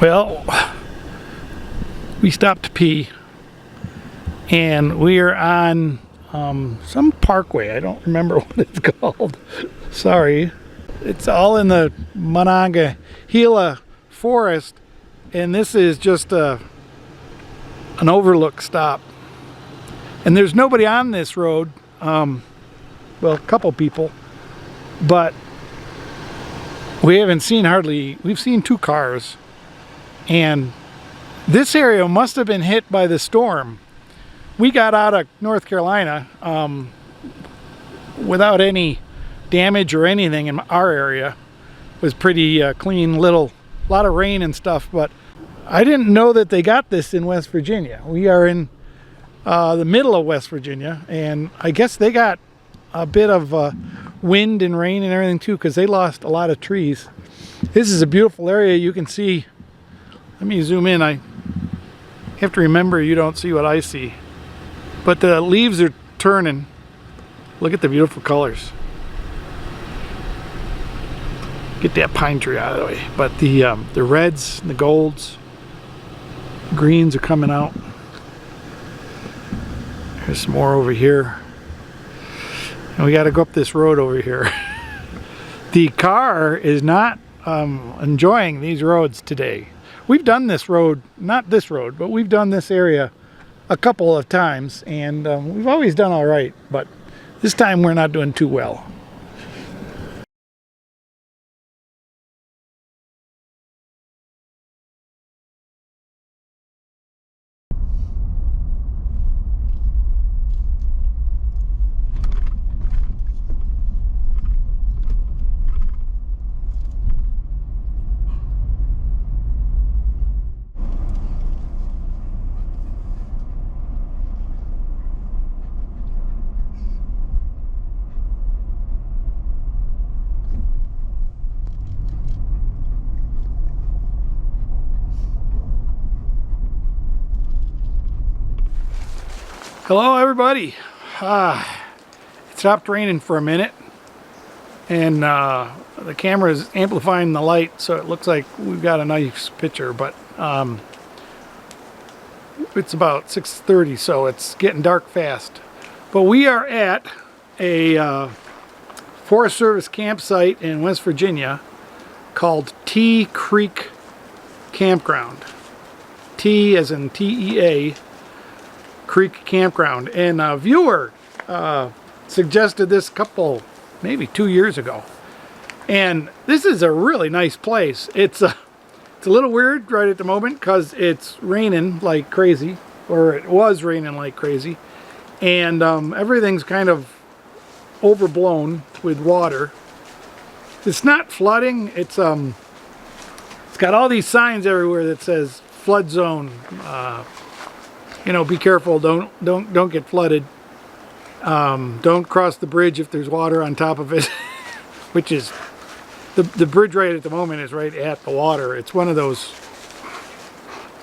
Well, we stopped to pee, and we are on some parkway. I don't remember what it's called. Sorry. It's all in the Monongahela forest, and this is just an overlook stop. And there's nobody on this road. Well, a couple people, but we haven't seen we've seen 2 cars. And this area must have been hit by the storm. We got out of North Carolina without any damage or anything in our area. It was pretty clean, lot of rain and stuff, but I didn't know that they got this in West Virginia. We are in the middle of West Virginia, and I guess they got a bit of wind and rain and everything too, because they lost a lot of trees. This is a beautiful area. You can see, let me zoom in. I have to remember you don't see what I see, but the leaves are turning. Look at the beautiful colors. Get that pine tree out of the way. But the reds, the golds, greens are coming out. There's some more over here. And we got to go up this road over here. The car is not enjoying these roads today. We've done this road, not this road, but we've done this area a couple of times, and we've always done all right, but this time we're not doing too well. Hello everybody. It stopped raining for a minute, and the camera is amplifying the light, so it looks like we've got a nice picture, but it's about 6:30, so it's getting dark fast. But we are at a Forest Service campsite in West Virginia called Creek Campground. T as in T-E-A, Creek Campground. And a viewer suggested this maybe 2 years ago. And this is a really nice place. It's a little weird right at the moment because it's raining like crazy, or it was raining like crazy. And everything's kind of overblown with water. It's not flooding. It's got all these signs everywhere that says flood zone. You know, be careful. Don't get flooded. Don't cross the bridge if there's water on top of it. Which is the bridge right at the moment is right at the water. It's one of those,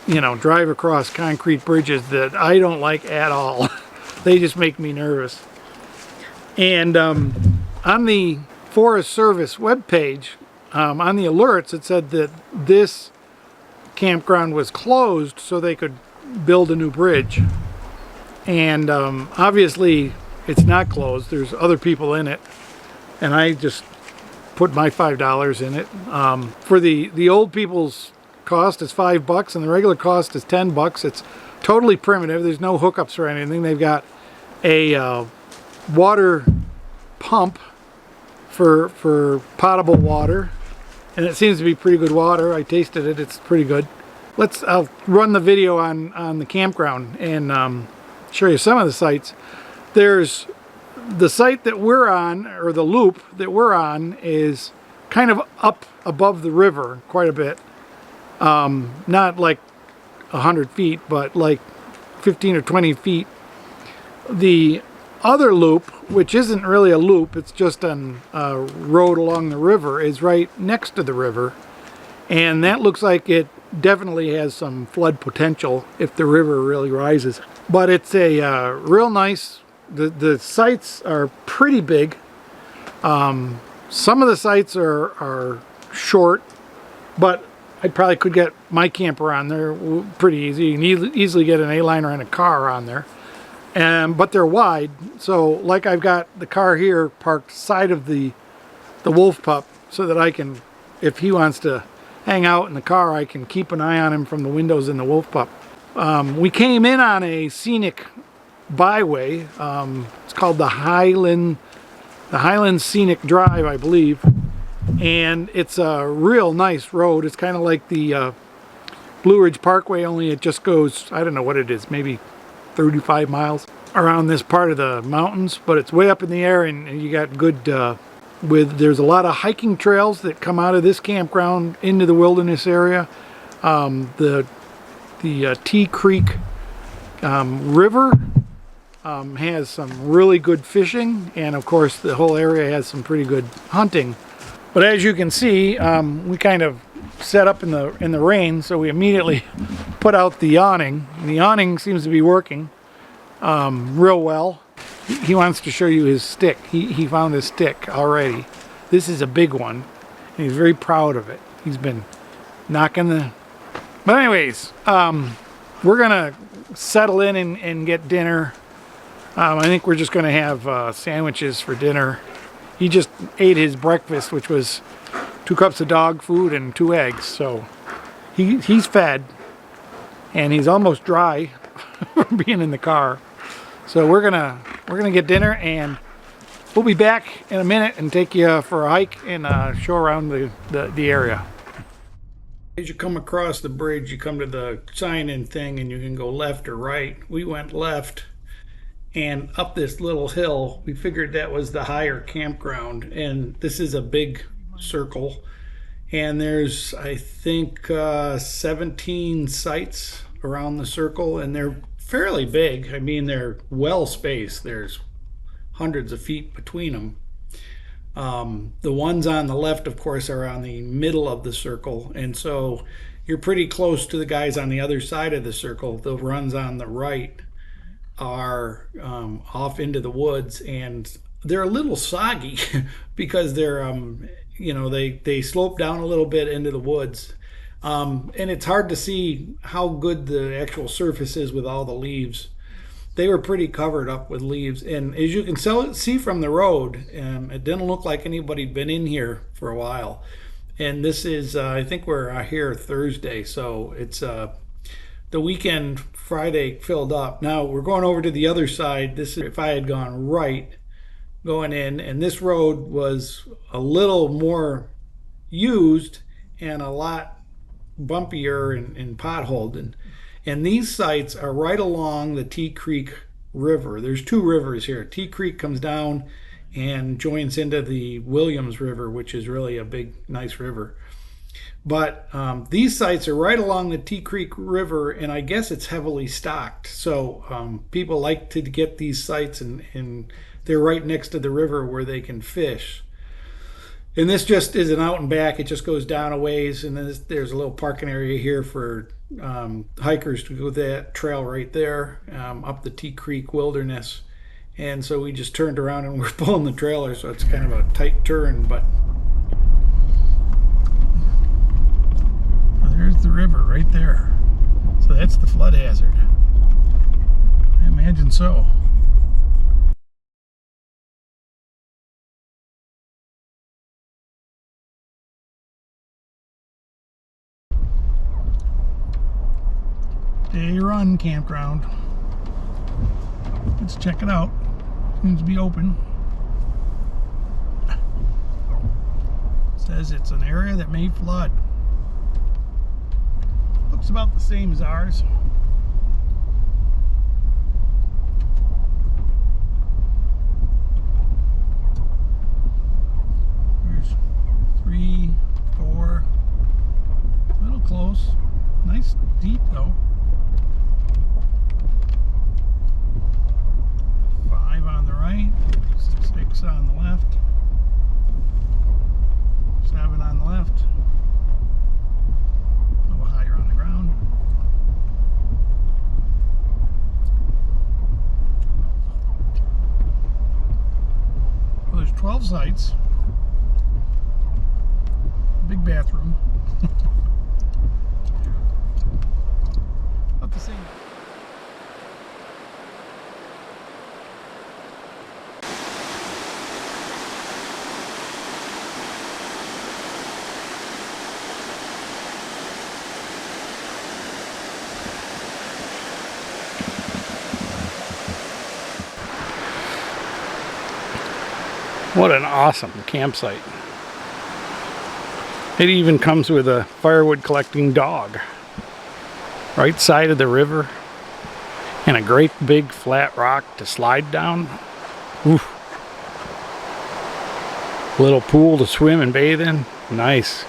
you know, drive across concrete bridges that I don't like at all. They just make me nervous. And on the Forest Service webpage, on the alerts, it said that this campground was closed so they could build a new bridge. And obviously it's not closed. There's other people in it, and I just put my $5 in it. For the old people's cost is $5, and the regular cost is $10. It's totally primitive. There's no hookups or anything. They've got a water pump for potable water, and it seems to be pretty good water. I tasted it. It's pretty good. I'll run the video on the campground and show you some of the sites. There's the site that we're on, or the loop that we're on, is kind of up above the river quite a bit. Not like 100 feet, but like 15 or 20 feet. The other loop, which isn't really a loop, it's just a road along the river, is right next to the river. And that looks like it definitely has some flood potential if the river really rises. But it's a real nice, the sites are pretty big. Some of the sites are short, but I probably could get my camper on there pretty easy. You can easily get an A-liner and a car on there. But they're wide, so like I've got the car here parked side of the wolf pup so that I can, if he wants to hang out in the car, I can keep an eye on him from the windows in the wolf pup. We came in on a scenic byway. It's called the Highland Scenic Drive, I believe, and it's a real nice road. It's kind of like the Blue Ridge Parkway, only it just goes, I don't know what it is, maybe 35 miles around this part of the mountains, but it's way up in the air, and you got good there's a lot of hiking trails that come out of this campground into the wilderness area. The Tea Creek River has some really good fishing, and of course the whole area has some pretty good hunting. But as you can see, we kind of set up in the rain, so we immediately put out the awning. The awning seems to be working real well. He wants to show you his stick. He found his stick already. This is a big one, and he's very proud of it. He's been knocking the... But anyways, we're gonna settle in and get dinner. I think we're just gonna have sandwiches for dinner. He just ate his breakfast, which was 2 cups of dog food and 2 eggs, so he's fed, and he's almost dry from being in the car. So we're gonna get dinner, and we'll be back in a minute and take you for a hike and show around the area. As you come across the bridge, you come to the sign-in thing, and you can go left or right. We went left, and up this little hill, we figured that was the higher campground, and this is a big circle, and there's, I think, 17 sites around the circle, and they're fairly big. I mean, they're well spaced. There's hundreds of feet between them. The ones on the left, of course, are on the middle of the circle, and so you're pretty close to the guys on the other side of the circle. The ones on the right are off into the woods, and they're a little soggy because they're you know, they slope down a little bit into the woods, and it's hard to see how good the actual surface is with all the leaves. They were pretty covered up with leaves, and as you can see from the road, it didn't look like anybody'd been in here for a while. And this is I think we're here Thursday, so it's the weekend. Friday filled up. Now we're going over to the other side. This is if I had gone right going in, and this road was a little more used and a lot bumpier and potholed, and these sites are right along the Tea Creek River. There's 2 rivers here. Tea Creek comes down and joins into the Williams River, which is really a big, nice river. But these sites are right along the Tea Creek River, and I guess it's heavily stocked. So people like to get these sites, and they're right next to the river where they can fish. And this just isn't out and back. It just goes down a ways, and then there's a little parking area here for hikers to go that trail right there up the Tea Creek Wilderness. And so we just turned around and we're pulling the trailer, so it's kind of a tight turn, but there's the river right there. So that's the flood hazard. I imagine so. Day Run Campground. Let's check it out. Seems to be open. Says it's an area that may flood. Looks about the same as ours. There's 3, 4. A little close. Nice deep though. 5 on the right, 6 on the left, 7 on the left. A little higher on the ground. Well, there's 12 sites. Big bathroom. What an awesome campsite. It even comes with a firewood collecting dog. Right side of the river. And a great big flat rock to slide down. Oof. Little pool to swim and bathe in. Nice.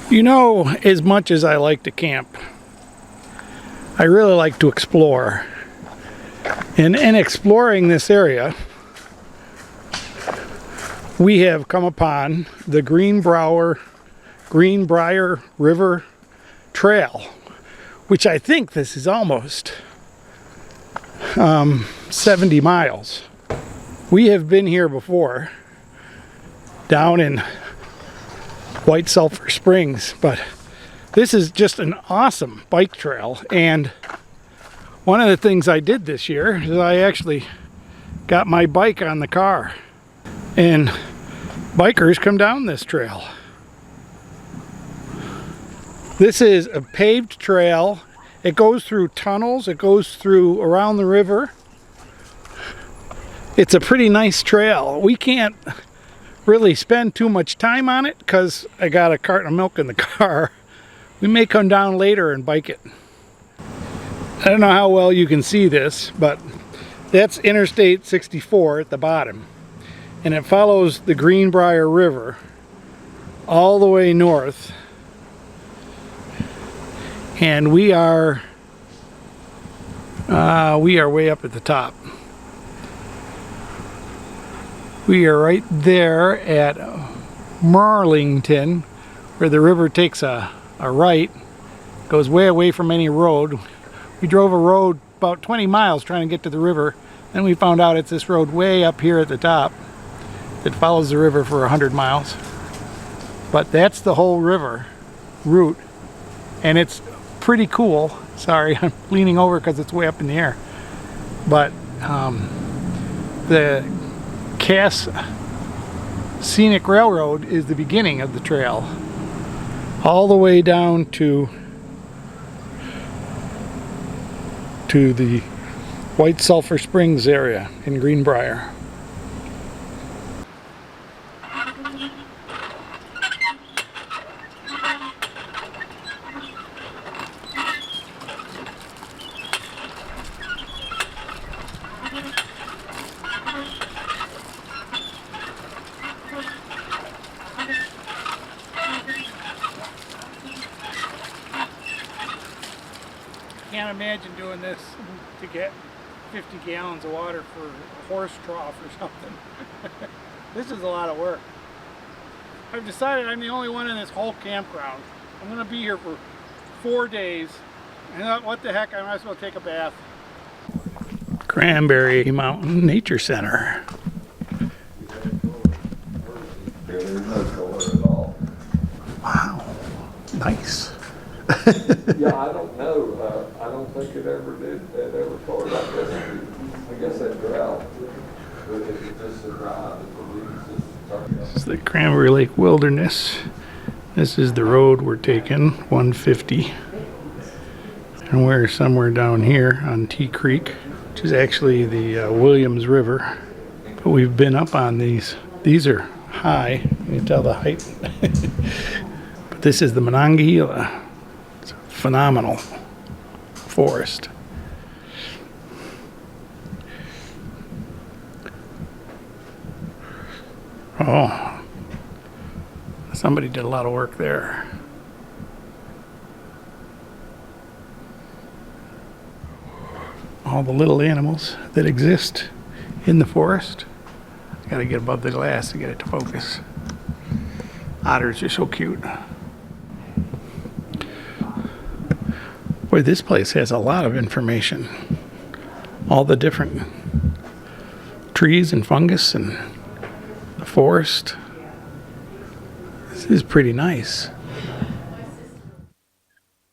You know, as much as I like to camp, I really like to explore. And in exploring this area, we have come upon the Greenbrier River Trail, which I think this is almost 70 miles. We have been here before, down in White Sulphur Springs, but this is just an awesome bike trail. And one of the things I did this year is I actually got my bike on the car, and bikers come down this trail. This is a paved trail. It goes through tunnels, it goes through around the river. It's a pretty nice trail. We can't really spend too much time on it because I got a carton of milk in the car. We may come down later and bike it. I don't know how well you can see this, but that's Interstate 64 at the bottom. And it follows the Greenbrier River all the way north. And we are way up at the top. We are right there at Marlington, where the river takes a right, goes way away from any road. We drove a road about 20 miles trying to get to the river. Then we found out it's this road way up here at the top that follows the river for 100 miles. But that's the whole river route, and it's pretty cool. Sorry, I'm leaning over because it's way up in the air. But the Cass Scenic Railroad is the beginning of the trail, all the way down to the White Sulphur Springs area in Greenbrier. Can't imagine doing this to get 50 gallons of water for a horse trough or something. This is a lot of work. I've decided I'm the only one in this whole campground. I'm going to be here for 4 days. And what the heck, I might as well take a bath. Cranberry Mountain Nature Center. Wow, nice. Yeah, I don't know. I don't think it ever did. It ever poured. I guess that drought. But if it just survived, this is the Cranberry Lake Wilderness. This is the road we're taking, 150. And we're somewhere down here on T Creek, which is actually the Williams River. But we've been up on these. These are high. You can tell the height. But this is the Monongahela. It's a phenomenal forest. Oh, somebody did a lot of work there. All the little animals that exist in the forest. I gotta get above the glass to get it to focus. Otters are so cute. Boy, this place has a lot of information. All the different trees and fungus and the forest. This is pretty nice.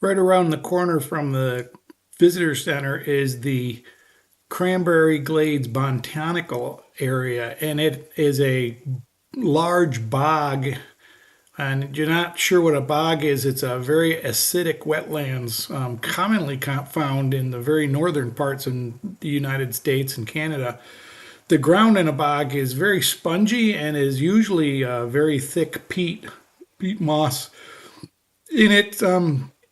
Right around the corner from the visitor center is the Cranberry Glades Botanical Area, and it is a large bog And you're not sure what a bog is, it's a very acidic wetlands, commonly found in the very northern parts in the United States and Canada. The ground in a bog is very spongy and is usually very thick peat moss. And it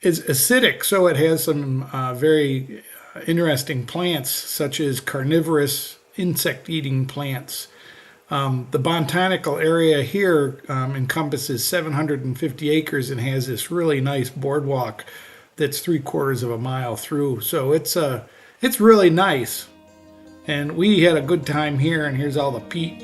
is acidic, so it has some very interesting plants, such as carnivorous insect-eating plants. The botanical area here encompasses 750 acres and has this really nice boardwalk that's 3/4 of a mile through. So it's really nice. And we had a good time here, and here's all the peat.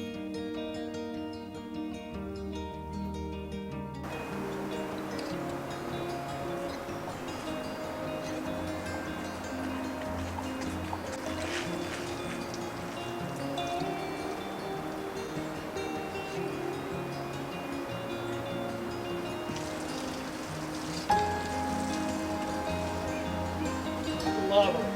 Love them.